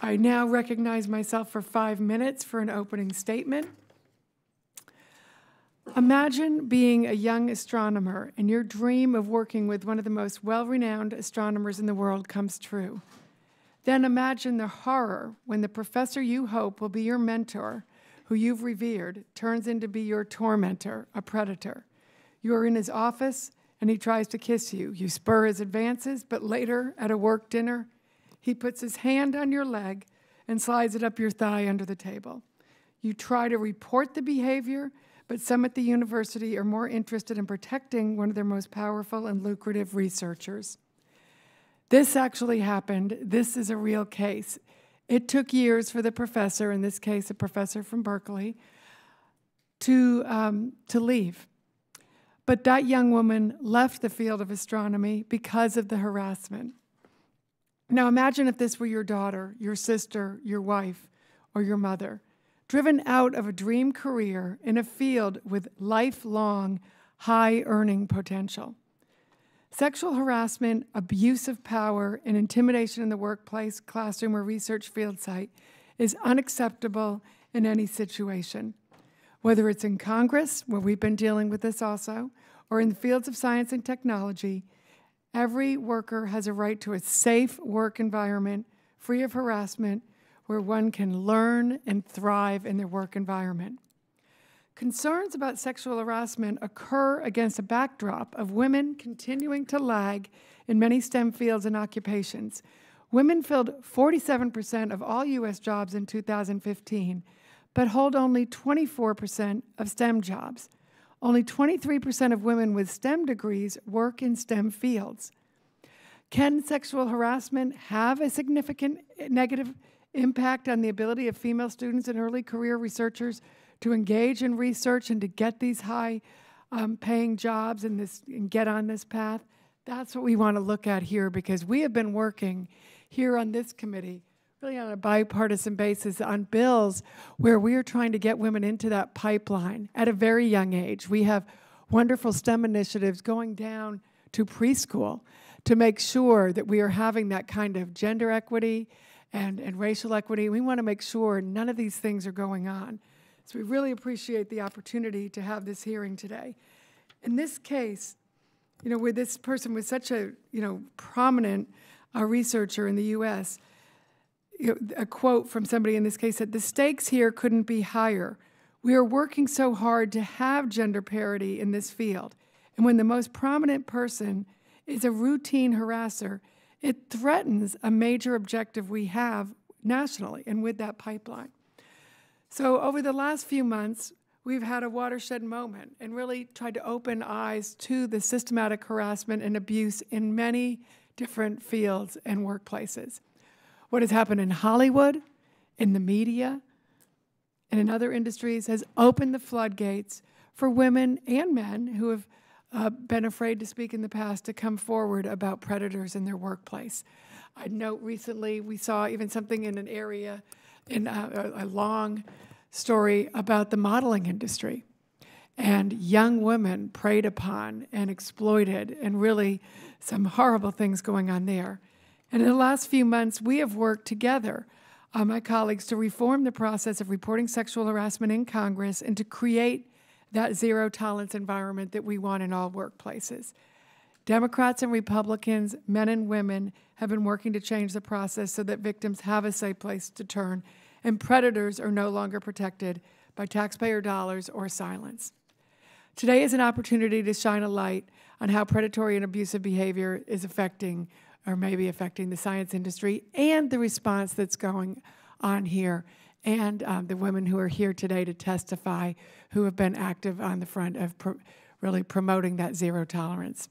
I now recognize myself for 5 minutes for an opening statement. Imagine being a young astronomer and your dream of working with one of the most well-renowned astronomers in the world comes true. Then imagine the horror when the professor you hope will be your mentor, who you've revered, turns into be your tormentor, a predator. You are in his office and he tries to kiss you. You spur his advances, but later at a work dinner, he puts his hand on your leg and slides it up your thigh under the table. You try to report the behavior, but some at the university are more interested in protecting one of their most powerful and lucrative researchers. This actually happened. This is a real case. It took years for the professor, in this case a professor from Berkeley, to leave. But that young woman left the field of astronomy because of the harassment. Now imagine if this were your daughter, your sister, your wife, or your mother, driven out of a dream career in a field with lifelong high earning potential. Sexual harassment, abuse of power, and intimidation in the workplace, classroom, or research field site is unacceptable in any situation. Whether it's in Congress, where we've been dealing with this also, or in the fields of science and technology, every worker has a right to a safe work environment, free of harassment, where one can learn and thrive in their work environment. Concerns about sexual harassment occur against a backdrop of women continuing to lag in many STEM fields and occupations. Women filled 47% of all U.S. jobs in 2015, but hold only 24% of STEM jobs. Only 23% of women with STEM degrees work in STEM fields. Can sexual harassment have a significant negative impact on the ability of female students and early career researchers to engage in research and to get these high-paying jobs and get on this path? That's what we want to look at here, because we have been working here on this committee really on a bipartisan basis on bills where we are trying to get women into that pipeline at a very young age. We have wonderful STEM initiatives going down to preschool to make sure that we are having that kind of gender equity and racial equity. We want to make sure none of these things are going on. So we really appreciate the opportunity to have this hearing today. In this case, where this person was such a prominent researcher in the U.S., a quote from somebody in this case said, "The stakes here couldn't be higher. We are working so hard to have gender parity in this field. And when the most prominent person is a routine harasser, it threatens a major objective we have nationally and with that pipeline." So over the last few months, we've had a watershed moment and really tried to open eyes to the systematic harassment and abuse in many different fields and workplaces. What has happened in Hollywood, in the media, and in other industries has opened the floodgates for women and men who have been afraid to speak in the past to come forward about predators in their workplace. I note recently we saw even something in an area, in a long story about the modeling industry, and young women preyed upon and exploited, and really some horrible things going on there. And in the last few months, we have worked together, my colleagues, to reform the process of reporting sexual harassment in Congress and to create that zero-tolerance environment that we want in all workplaces. Democrats and Republicans, men and women, have been working to change the process so that victims have a safe place to turn and predators are no longer protected by taxpayer dollars or silence. Today is an opportunity to shine a light on how predatory and abusive behavior is affecting or maybe affecting the science industry and the response that's going on here, and the women who are here today to testify who have been active on the front of really promoting that zero tolerance.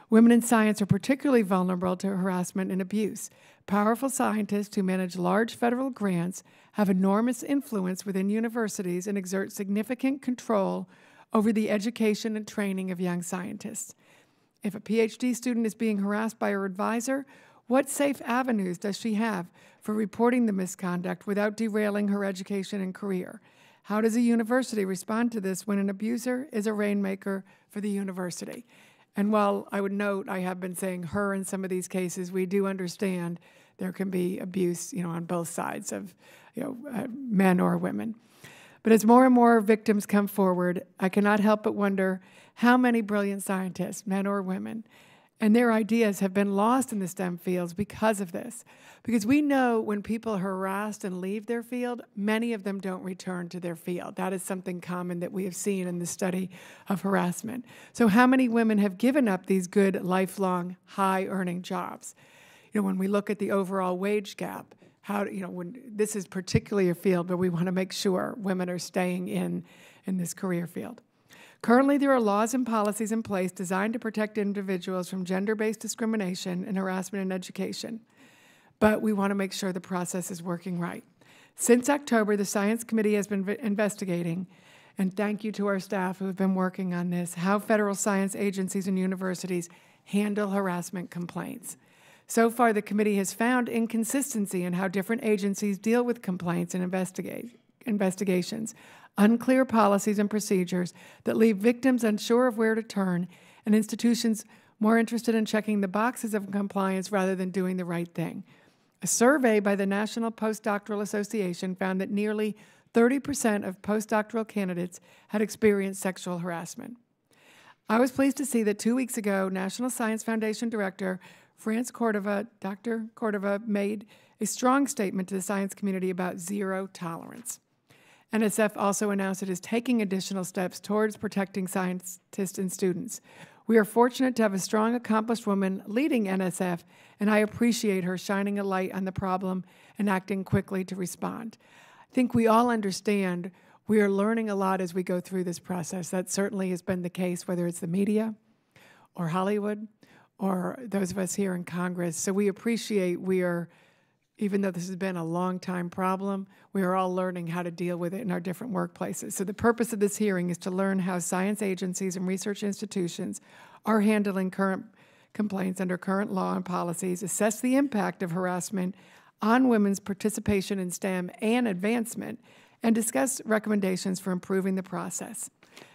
Women in science are particularly vulnerable to harassment and abuse. Powerful scientists who manage large federal grants have enormous influence within universities and exert significant control over the education and training of young scientists. If a PhD student is being harassed by her advisor, what safe avenues does she have for reporting the misconduct without derailing her education and career? How does a university respond to this when an abuser is a rainmaker for the university? And while I would note I have been saying her in some of these cases, we do understand there can be abuse, on both sides of, men or women. But as more and more victims come forward, I cannot help but wonder how many brilliant scientists, men or women, and their ideas have been lost in the STEM fields because of this. Because we know when people are harassed and leave their field, many of them don't return to their field. That is something common that we have seen in the study of harassment. So how many women have given up these good, lifelong, high-earning jobs? When we look at the overall wage gap, when this is particularly a field where we want to make sure women are staying in this career field. Currently, there are laws and policies in place designed to protect individuals from gender-based discrimination and harassment in education. But we want to make sure the process is working right. Since October, the Science Committee has been investigating, and thank you to our staff who have been working on this, how federal science agencies and universities handle harassment complaints. So far, the committee has found inconsistency in how different agencies deal with complaints and investigations, unclear policies and procedures that leave victims unsure of where to turn, and institutions more interested in checking the boxes of compliance rather than doing the right thing. A survey by the National Postdoctoral Association found that nearly 30% of postdoctoral candidates had experienced sexual harassment. I was pleased to see that 2 weeks ago, National Science Foundation Director Dr. Cordova, made a strong statement to the science community about zero tolerance. NSF also announced it is taking additional steps towards protecting scientists and students. We are fortunate to have a strong, accomplished woman leading NSF, and I appreciate her shining a light on the problem and acting quickly to respond. I think we all understand we are learning a lot as we go through this process. That certainly has been the case, whether it's the media or Hollywood or those of us here in Congress. So we appreciate even though this has been a long time problem, we are all learning how to deal with it in our different workplaces. So the purpose of this hearing is to learn how science agencies and research institutions are handling current complaints under current law and policies, assess the impact of harassment on women's participation in STEM and advancement, and discuss recommendations for improving the process,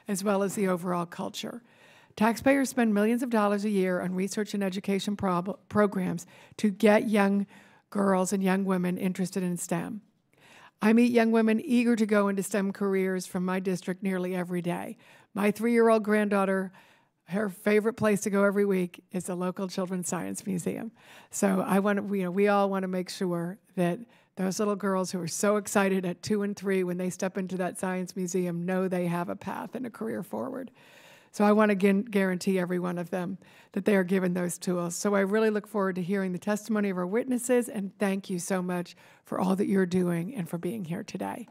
as well as the overall culture. Taxpayers spend millions of dollars a year on research and education programs to get young girls and young women interested in STEM. I meet young women eager to go into STEM careers from my district nearly every day. My 3-year-old granddaughter, her favorite place to go every week is the local Children's Science Museum. So we all want to make sure that those little girls who are so excited at 2 and 3 when they step into that science museum know they have a path and a career forward. So I want to guarantee every one of them that they are given those tools. So I really look forward to hearing the testimony of our witnesses, and thank you so much for all that you're doing and for being here today.